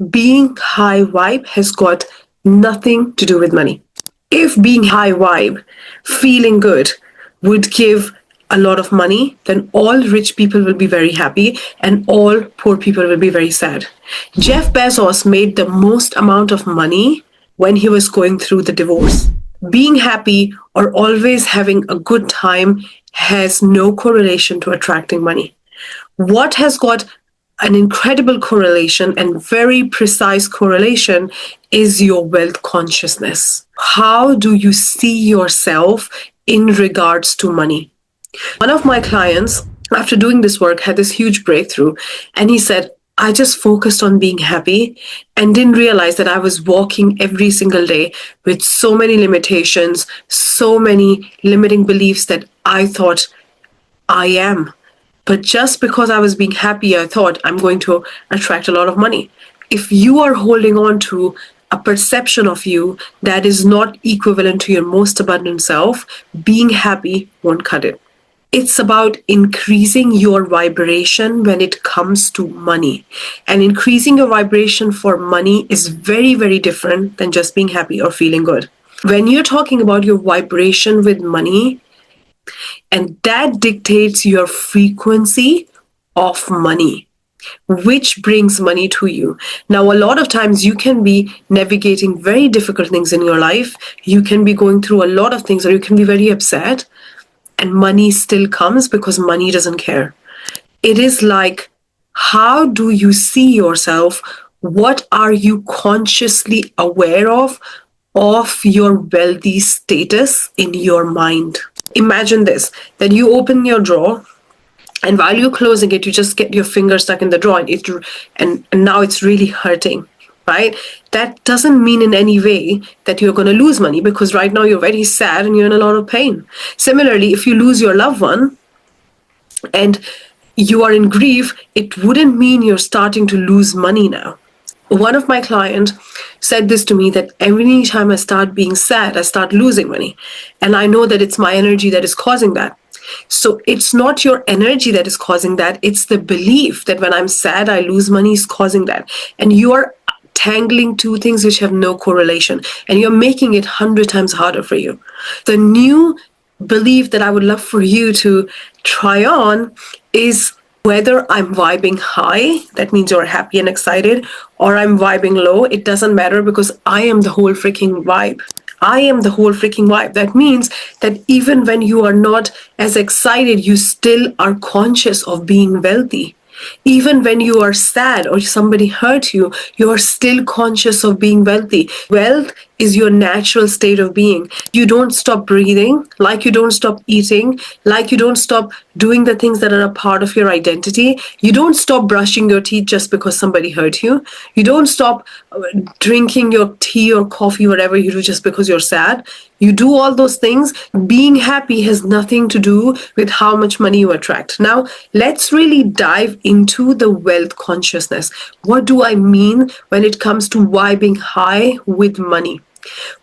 Being high vibe has got nothing to do with money. If being high vibe, feeling good, would give a lot of money, then all rich people will be very happy and all poor people will be very sad. Jeff Bezos made the most amount of money when he was going through the divorce. Being happy or always having a good time has no correlation to attracting money. What has got an incredible correlation and very precise correlation is your wealth consciousness. How do you see yourself in regards to money? One of my clients, after doing this work, had this huge breakthrough, and he said, I just focused on being happy and didn't realize that I was walking every single day with so many limitations, so many limiting beliefs that I thought I am. But just because I was being happy, I thought I'm going to attract a lot of money. If you are holding on to a perception of you that is not equivalent to your most abundant self, being happy won't cut it. It's about increasing your vibration when it comes to money. And increasing your vibration for money is very, very different than just being happy or feeling good. When you're talking about your vibration with money, and that dictates your frequency of money, which brings money to you. Now, a lot of times you can be navigating very difficult things in your life. You can be going through a lot of things, or you can be very upset, and money still comes because money doesn't care. It is like, how do you see yourself? What are you consciously aware of your wealthy status in your mind? Imagine this, that you open your drawer, and while you're closing it, you just get your finger stuck in the drawer, and now it's really hurting, right? That doesn't mean in any way that you're going to lose money, because right now you're very sad and you're in a lot of pain. Similarly, if you lose your loved one and you are in grief, it wouldn't mean you're starting to lose money now. One of my clients said this to me, that every time I start being sad, I start losing money. And I know that it's my energy that is causing that. So it's not your energy that is causing that. It's the belief that when I'm sad, I lose money is causing that. And you are tangling two things which have no correlation. And you're making it 100 times harder for you. The new belief that I would love for you to try on is, whether I'm vibing high, that means you're happy and excited, or I'm vibing low, it doesn't matter, because I am the whole freaking vibe. I am the whole freaking vibe. That means that even when you are not as excited, you still are conscious of being wealthy. Even when you are sad or somebody hurt you, you are still conscious of being wealthy. Wealth is your natural state of being. You don't stop breathing, like you don't stop eating, like you don't stop doing the things that are a part of your identity. You don't stop brushing your teeth just because somebody hurt you. You don't stop drinking your tea or coffee, whatever you do, just because you're sad. You do all those things. Being happy has nothing to do with how much money you attract. Now, let's really dive into the wealth consciousness. What do I mean when it comes to vibing high with money?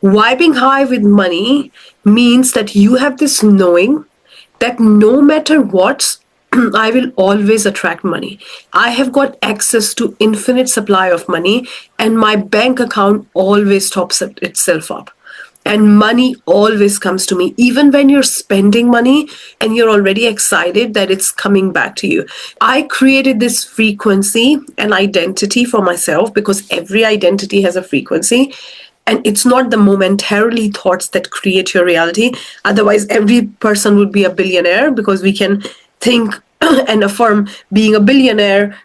Vibing high with money means that you have this knowing that no matter what, I will always attract money. I have got access to infinite supply of money, and my bank account always tops itself up. And money always comes to me, even when you're spending money and you're already excited that it's coming back to you. I created this frequency and identity for myself, because every identity has a frequency. And it's not the momentarily thoughts that create your reality. Otherwise, every person would be a billionaire, because we can think and affirm being a billionaire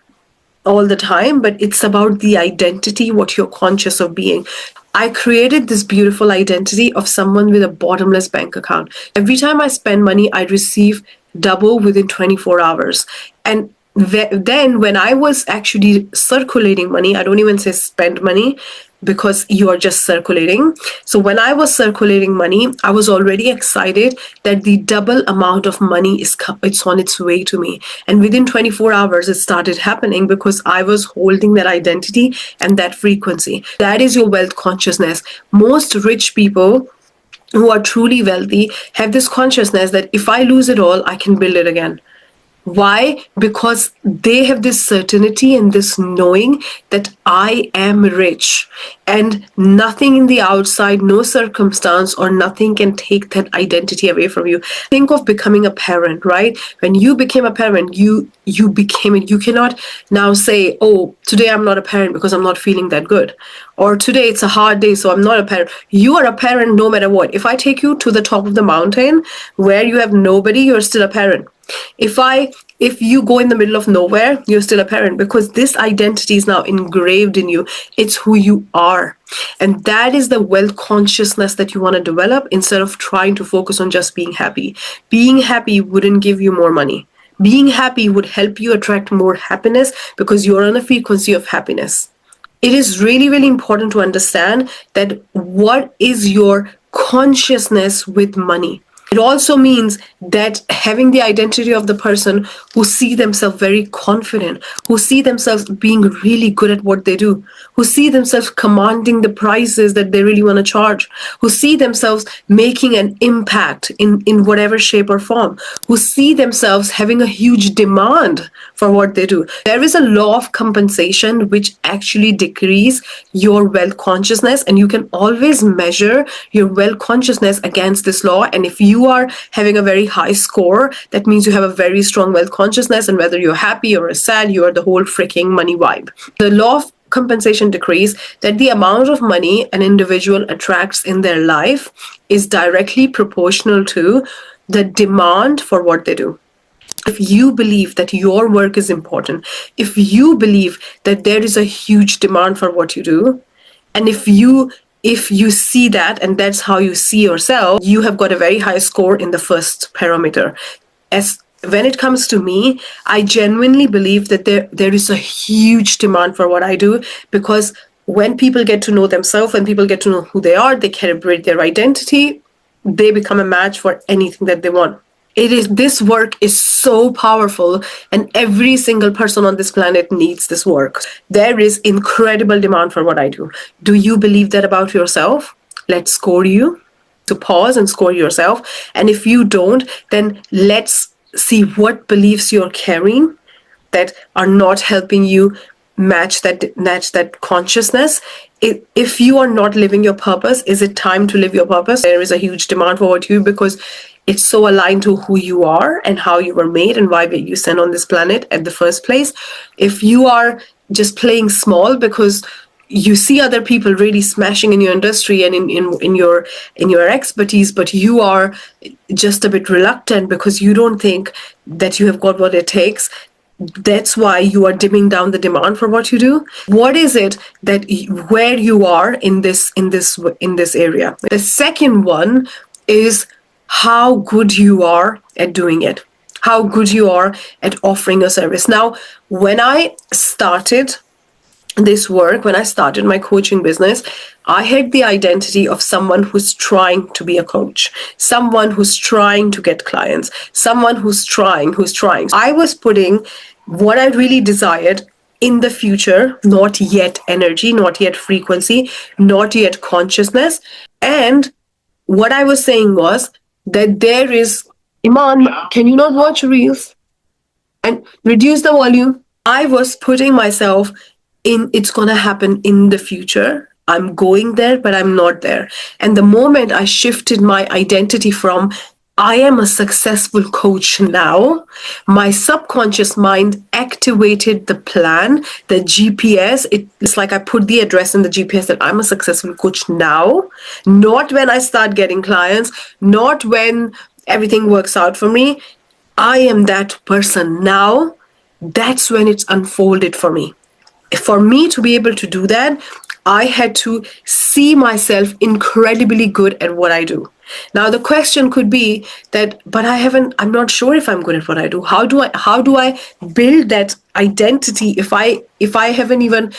all the time, but it's about the identity, what you're conscious of being. I created this beautiful identity of someone with a bottomless bank account. Every time I spend money, I receive double within 24 hours. And then when I was actually circulating money, I don't even say spend money, because you are just circulating. So when I was circulating money, I was already excited that the double amount of money it's on its way to me. And within 24 hours, it started happening, because I was holding that identity and that frequency. That is your wealth consciousness. Most rich people who are truly wealthy have this consciousness that if I lose it all, I can build it again. Why? Because they have this certainty and this knowing that I am rich, and nothing in the outside, no circumstance or nothing can take that identity away from you. Think of becoming a parent, right? When you became a parent, you became it. You cannot now say, oh, today I'm not a parent because I'm not feeling that good, or today it's a hard day so I'm not a parent. You are a parent no matter what. If I take you to the top of the mountain where you have nobody, you're still a parent. If you go in the middle of nowhere, you're still a parent, because this identity is now engraved in you. It's who you are. And that is the wealth consciousness that you want to develop, instead of trying to focus on just being happy. Being happy wouldn't give you more money. Being happy would help you attract more happiness, because you're on a frequency of happiness. It is really, really important to understand that what is your consciousness with money. It also means that having the identity of the person who see themselves very confident, who see themselves being really good at what they do, who see themselves commanding the prices that they really want to charge, who see themselves making an impact in whatever shape or form, who see themselves having a huge demand for what they do. There is a law of compensation which actually decreases your wealth consciousness, and you can always measure your wealth consciousness against this law. And if you are having a very high score, that means you have a very strong wealth consciousness, and whether you're happy or sad, you are the whole freaking money vibe. The law of compensation decrees that the amount of money an individual attracts in their life is directly proportional to the demand for what they do. If you believe that your work is important, if you believe that there is a huge demand for what you do, and if you see that and that's how you see yourself, you have got a very high score in the first parameter. As when it comes to me, I genuinely believe that there is a huge demand for what I do, because when people get to know themselves, when people get to know who they are, they calibrate their identity, they become a match for anything that they want. This work is so powerful, and every single person on this planet needs this work. There is incredible demand for what I do. Do you believe that about yourself? Let's score you. To pause and score yourself. And if you don't, then let's see what beliefs you're carrying that are not helping you match that consciousness. If you are not living your purpose, is it time to live your purpose? There is a huge demand for what you do, because it's so aligned to who you are and how you were made and why you sent on this planet at the first place. If you are just playing small because you see other people really smashing in your industry and in your expertise, but you are just a bit reluctant because you don't think that you have got what it takes, that's why you are dimming down the demand for what you do. What is it that where you are in this area? The second one is how good you are at doing it, how good you are at offering a service. Now, when I started this work, when I started my coaching business, I had the identity of someone who's trying to be a coach, someone who's trying to get clients, someone who's trying. I was putting what I really desired in the future, not yet energy, not yet frequency, not yet consciousness. And what I was saying was that there is, Iman, can you not watch reels and reduce the volume? I was putting myself in, it's going to happen in the future. I'm going there, but I'm not there. And the moment I shifted my identity from, I am a successful coach now, my subconscious mind activated the plan, the GPS. It's like I put the address in the GPS that I'm a successful coach now, not when I start getting clients, not when everything works out for me. I am that person now. That's when it's unfolded for me. For me to be able to do that, I had to see myself incredibly good at what I do. Now the question could be that, but I'm not sure if I'm good at what I do. How do I build that identity if I haven't even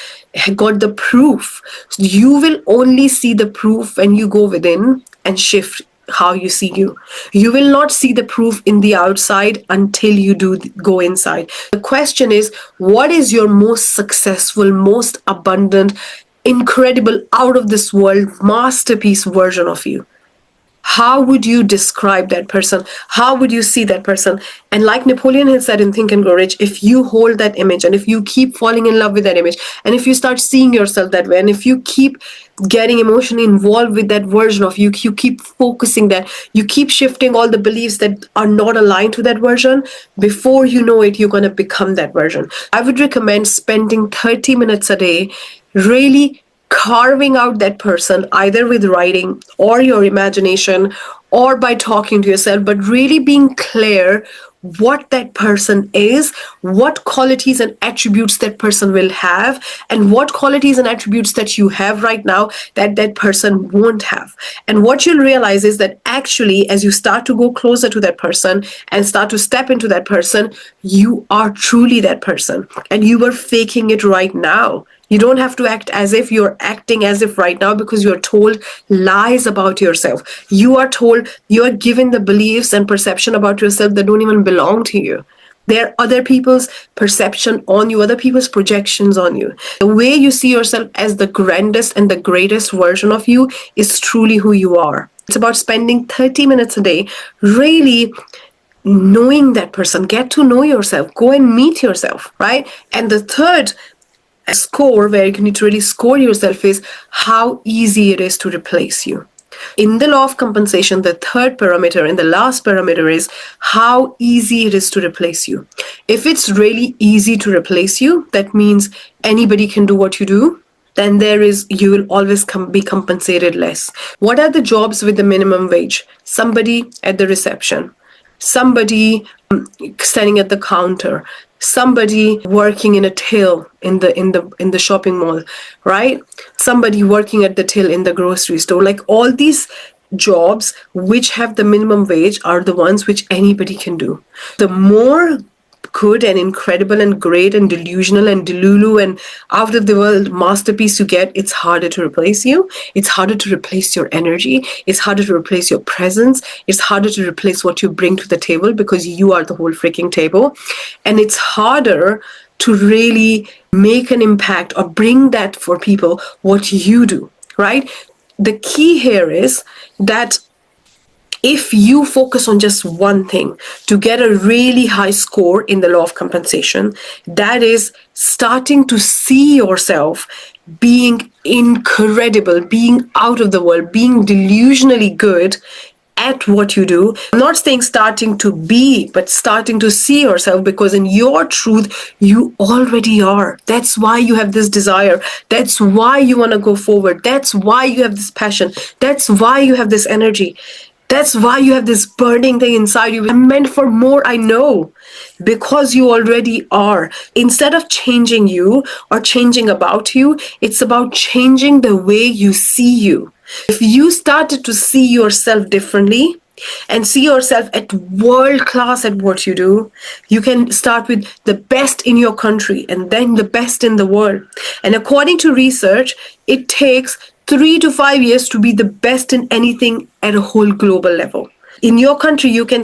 got the proof? You will only see the proof when you go within and shift how you see you. You will not see the proof in the outside until you do go inside. The question is, what is your most successful, most abundant, incredible, out of this world masterpiece version of you? How would you describe that person? How would you see that person? And like Napoleon had said in Think and Grow Rich, if you hold that image and if you keep falling in love with that image, and if you start seeing yourself that way, and if you keep getting emotionally involved with that version of you, you keep focusing that, you keep shifting all the beliefs that are not aligned to that version, before you know it, you're going to become that version. I would recommend spending 30 minutes a day really carving out that person, either with writing or your imagination or by talking to yourself, but really being clear what that person is, what qualities and attributes that person will have, and what qualities and attributes that you have right now that that person won't have. And what you'll realize is that actually, as you start to go closer to that person and start to step into that person, you are truly that person, and you are faking it right now. You don't have to act as if you're acting as if right now, because you're told lies about yourself. You are told, you are given the beliefs and perception about yourself that don't even belong to you. They're other people's perception on you, other people's projections on you. The way you see yourself as the grandest and the greatest version of you is truly who you are. It's about spending 30 minutes a day really knowing that person. Get to know yourself. Go and meet yourself, right? And the third score where you need to really score yourself is how easy it is to replace you. In the law of compensation, the third parameter and the last parameter is how easy it is to replace you. If it's really easy to replace you, that means anybody can do what you do, then you will always be compensated less. What are the jobs with the minimum wage? Somebody at the reception, somebody standing at the counter, somebody working in a till in the shopping mall, right? Somebody working at the till in the grocery store. Like, all these jobs which have the minimum wage are the ones which anybody can do. The more good and incredible and great and delusional and delulu and out of the world masterpiece you get, it's harder to replace you. It's harder to replace your energy. It's harder to replace your presence. It's harder to replace what you bring to the table, because you are the whole freaking table. And it's harder to really make an impact or bring that for people what you do, right? The key here is that if you focus on just one thing to get a really high score in the law of compensation, that is starting to see yourself being incredible, being out of the world, being delusionally good at what you do. I'm not saying starting to be, but starting to see yourself, because in your truth, you already are. That's why you have this desire. That's why you want to go forward. That's why you have this passion. That's why you have this energy. That's why you have this burning thing inside you. I'm meant for more, I know, because you already are. Instead of changing you or changing about you, it's about changing the way you see you. If you started to see yourself differently and see yourself at world class at what you do, you can start with the best in your country and then the best in the world. And according to research, it takes 3 to 5 years to be the best in anything at a whole global level. In your country, you can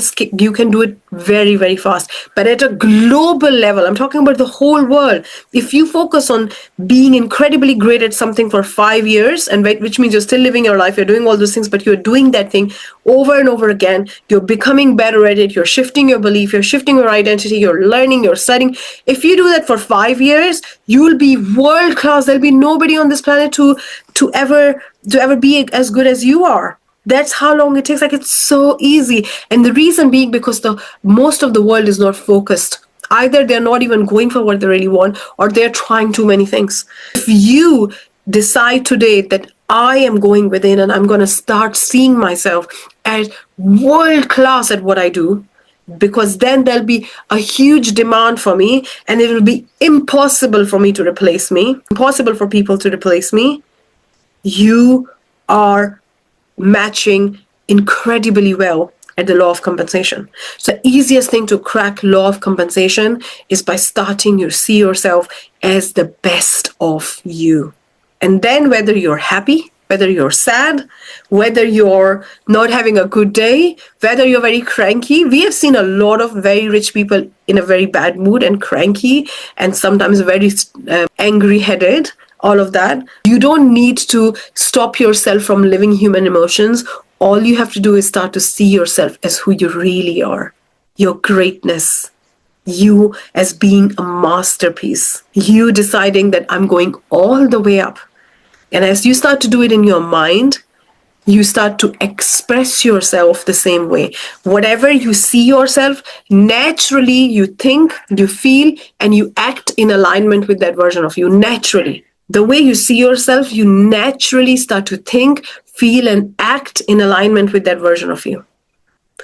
do it very, very fast. But at a global level, I'm talking about the whole world. If you focus on being incredibly great at something for 5 years, and which means you're still living your life, you're doing all those things, but you're doing that thing over and over again, you're becoming better at it, you're shifting your belief, you're shifting your identity, you're learning, you're studying. If you do that for 5 years, you'll be world class. There'll be nobody on this planet to ever be as good as you are. That's how long it takes. Like, it's so easy. And the reason being because the most of the world is not focused. Either they're not even going for what they really want, or they're trying too many things. If you decide today that I am going within and I'm going to start seeing myself as world class at what I do, because then there'll be a huge demand for me, and it will be impossible for me to replace me, impossible for people to replace me. You are matching incredibly well at the law of compensation. So the easiest thing to crack law of compensation is by starting to see yourself as the best of you. And then whether you're happy, whether you're sad, whether you're not having a good day, whether you're very cranky. We have seen a lot of very rich people in a very bad mood and cranky and sometimes very angry-headed. All of that. You don't need to stop yourself from living human emotions All you have to do is start to see yourself as who you really are, your greatness, you as being a masterpiece, you deciding that I'm going all the way up. And as you start to do it in your mind, you start to express yourself the same way. Whatever you see yourself, naturally you think, you feel, and you act in alignment with that version of you, naturally. The way you see yourself, you naturally start to think, feel, and act in alignment with that version of you.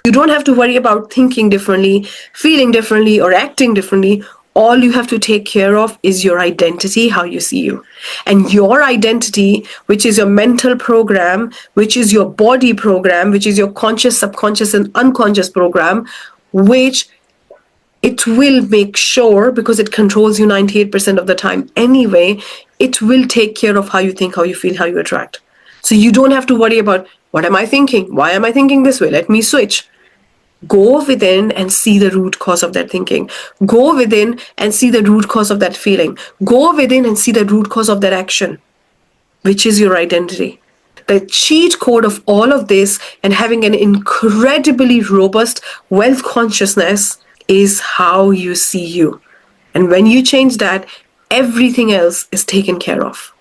You don't have to worry about thinking differently, feeling differently, or acting differently. All you have to take care of is your identity, how you see you. And your identity, which is your mental program, which is your body program, which is your conscious, subconscious, and unconscious program, which it will make sure, because it controls you 98% of the time anyway, it will take care of how you think, how you feel, how you attract. So you don't have to worry about, what am I thinking? Why am I thinking this way? Let me switch. Go within and see the root cause of that thinking. Go within and see the root cause of that feeling. Go within and see the root cause of that action, which is your identity. The cheat code of all of this and having an incredibly robust wealth consciousness is how you see you. And when you change that, everything else is taken care of.